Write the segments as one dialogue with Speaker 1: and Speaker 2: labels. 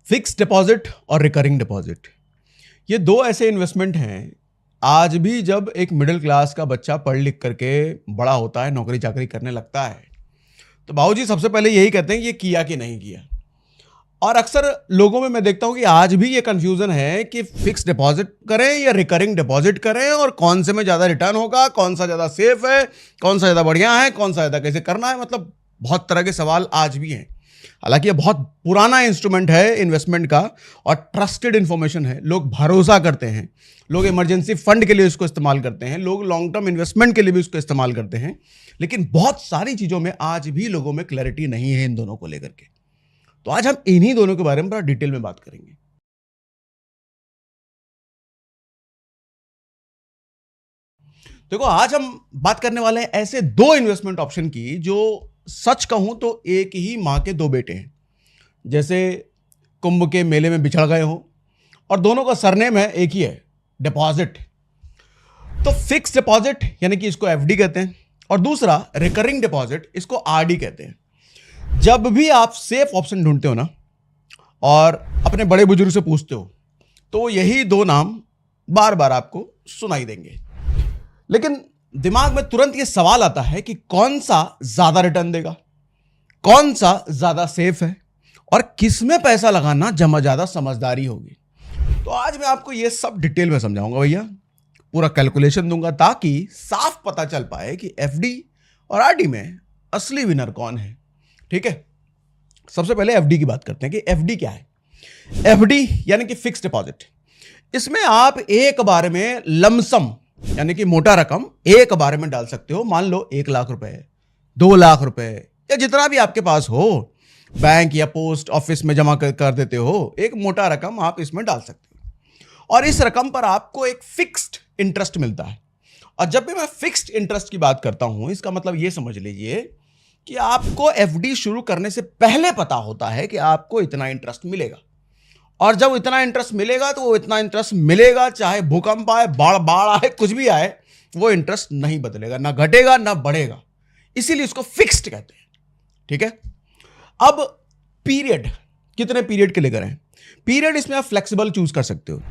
Speaker 1: Fix deposit और recurring deposit, ये दो ऐसे इन्वेस्टमेंट हैं। आज भी जब एक मिडिल क्लास का बच्चा पढ़ लिख करके बड़ा होता है, नौकरी चाकरी करने लगता है, तो बाबूजी सबसे पहले यही कहते हैं कि ये किया कि नहीं किया। और अक्सर लोगों में मैं देखता हूं कि आज भी ये कंफ्यूजन है कि फिक्स डिपॉजिट करें या रिकरिंग डिपॉजिट करें, और कौन से में ज़्यादा रिटर्न होगा, कौन सा ज़्यादा सेफ है, कौन सा ज़्यादा बढ़िया है, कौन सा ज़्यादा कैसे करना है। मतलब बहुत तरह के सवाल आज भी हैं। हालांकि ये बहुत पुराना इंस्ट्रूमेंट है इन्वेस्टमेंट का और ट्रस्टेड इंफॉर्मेशन है। लोग भरोसा करते हैं, लोग इमरजेंसी फंड के लिए इसको इस्तेमाल करते हैं, लोग लॉन्ग टर्म इन्वेस्टमेंट के लिए भी इसको इस्तेमाल करते हैं। लेकिन बहुत सारी चीज़ों में आज भी लोगों में क्लैरिटी नहीं है इन दोनों को लेकर के। तो आज हम इन्हीं दोनों के बारे में बड़ा डिटेल में बात करेंगे। देखो, आज हम बात करने वाले हैं ऐसे दो इन्वेस्टमेंट ऑप्शन की जो सच कहूं तो एक ही मां के दो बेटे हैं। जैसे कुंभ के मेले में बिछड़ गए हो, और दोनों का सरनेम है एक ही है, डिपॉजिट। तो फिक्स डिपॉजिट यानी कि इसको एफडी कहते हैं, और दूसरा रिकरिंग डिपॉजिट, इसको आरडी कहते हैं। जब भी आप सेफ ऑप्शन ढूंढते हो ना और अपने बड़े बुजुर्ग से पूछते हो, तो यही दो नाम बार बार आपको सुनाई देंगे। लेकिन दिमाग में तुरंत ये सवाल आता है कि कौन सा ज्यादा रिटर्न देगा, कौन सा ज्यादा सेफ है, और किस में पैसा लगाना जमा ज्यादा समझदारी होगी। तो आज मैं आपको ये सब डिटेल में समझाऊंगा भैया, पूरा कैलकुलेशन दूंगा ताकि साफ पता चल पाए कि एफडी और आरडी में असली विनर कौन है। ठीक है, सबसे पहले एफडी की बात करते हैं कि एफडी क्या है। एफडी यानी कि फिक्स डिपॉजिट। इसमें आप एक बार में लमसम यानी कि मोटा रकम एक बार में डाल सकते हो। मान लो 1 लाख रुपए, 2 लाख रुपए, या जितना भी आपके पास हो, बैंक या पोस्ट ऑफिस में जमा कर देते हो। एक मोटा रकम आप इसमें डाल सकते हो, और इस रकम पर आपको एक फिक्स्ड इंटरेस्ट मिलता है। और जब भी मैं फिक्स्ड इंटरेस्ट की बात करता हूं, इसका मतलब यह समझ लीजिए कि आपको एफडी शुरू करने से पहले पता होता है कि आपको इतना इंटरेस्ट मिलेगा, और जब इतना इंटरेस्ट मिलेगा तो वो इतना इंटरेस्ट मिलेगा, चाहे भूकंप आए, बाढ़ आए, कुछ भी आए, वो इंटरेस्ट नहीं बदलेगा, ना घटेगा ना बढ़ेगा। इसीलिए इसको फिक्स्ड कहते हैं। ठीक है, अब पीरियड, कितने पीरियड के लिए करें? पीरियड इसमें आप फ्लेक्सिबल चूज कर सकते हो।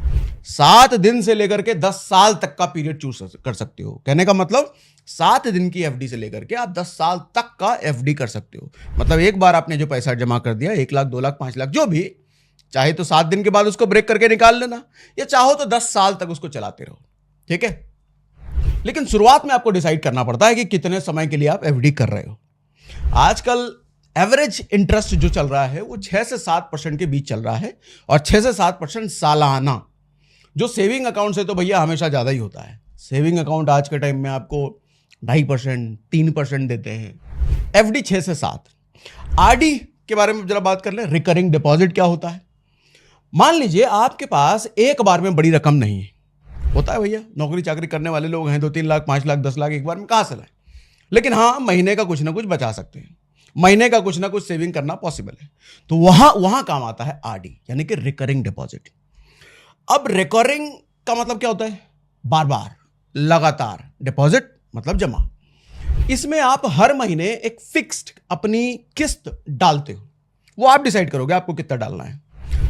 Speaker 1: 7 दिन से लेकर के 10 साल तक का पीरियड चूज कर सकते हो। कहने का मतलब 7 दिन की एफडी से लेकर के आप 10 साल तक का एफडी कर सकते हो। मतलब एक बार आपने जो पैसा जमा कर दिया, 1 लाख, 2 लाख, 5 लाख, जो भी, चाहे तो 7 दिन के बाद उसको ब्रेक करके निकाल लेना, या चाहो तो 10 साल तक उसको चलाते रहो। ठीक है, लेकिन शुरुआत में आपको डिसाइड करना पड़ता है कि कितने समय के लिए आप एफडी कर रहे हो। आजकल एवरेज इंटरेस्ट जो चल रहा है वो 6 से 7% के बीच चल रहा है, और 6 से 7% सालाना। जो सेविंग अकाउंट से तो भैया हमेशा ज्यादा ही होता है। सेविंग अकाउंट आज के टाइम में आपको 2.5%, 3% देते हैं। एफडी 6 से 7। आरडी के बारे में जरा बात कर ले। रिकरिंग डिपॉजिट क्या होता है? मान लीजिए आपके पास एक बार में बड़ी रकम नहीं है। होता है भैया, नौकरी चाकरी करने वाले लोग हैं, 2-3 लाख, 5 लाख, 10 लाख एक बार में कहां से लाए। लेकिन हाँ, महीने का कुछ ना कुछ बचा सकते हैं, महीने का कुछ ना कुछ सेविंग करना पॉसिबल है। तो वहां काम आता है आरडी यानी कि रिकरिंग डिपॉजिट। अब रिकरिंग का मतलब क्या होता है? बार बार, लगातार। डिपॉजिट मतलब जमा। इसमें आप हर महीने एक फिक्स्ड अपनी किस्त डालते हो। वो आप डिसाइड करोगे आपको कितना डालना है।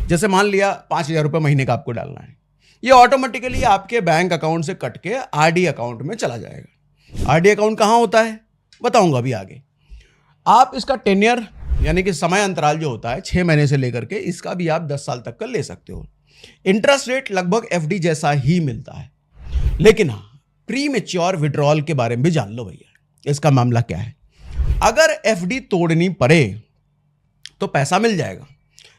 Speaker 1: जैसे मान लिया 5,000 रुपये महीने का आपको डालना है, ये ऑटोमेटिकली आपके बैंक अकाउंट से कट के आरडी अकाउंट में चला जाएगा। आरडी अकाउंट कहां होता है बताऊंगा अभी आगे। आप इसका टेन्योर यानी कि समय अंतराल जो होता है 6 महीने से लेकर के, इसका भी आप 10 साल तक का ले सकते हो। इंटरेस्ट रेट लगभग एफडी जैसा ही मिलता है। लेकिन हाँ, प्री मेच्योर विड्रॉल के बारे में भी जान लो भैया, इसका मामला क्या है। अगर एफडी तोड़नी पड़े तो पैसा मिल जाएगा,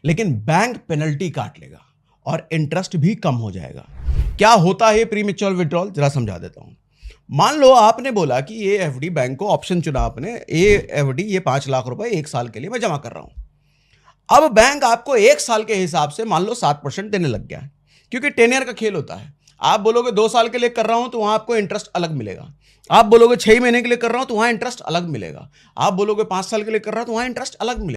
Speaker 1: लेकिन बैंक पेनल्टी काट लेगा और इंटरेस्ट भी कम हो जाएगा। क्या होता है प्री मेच्योर विड्रॉल, जरा समझा देता हूं। मान लो आपने बोला कि ये एफडी, बैंक को ऑप्शन चुना आपने, ये एफडी, ये 5 लाख रुपए 1 साल के लिए मैं जमा कर रहा हूं। अब बैंक आपको 1 साल के हिसाब से मान लो 7% देने लग गया है, क्योंकि टेनियर का खेल होता है। आप बोलोगे 2 साल के लिए कर रहा हूं तो वहां आपको इंटरेस्ट अलग मिलेगा। आप बोलोगे 6 महीने के लिए कर रहा हूं तो वहां इंटरेस्ट अलग मिलेगा। आप बोलोगे 5 साल के लिए कर रहा हूं तो वहां इंटरेस्ट अलग मिलेगा।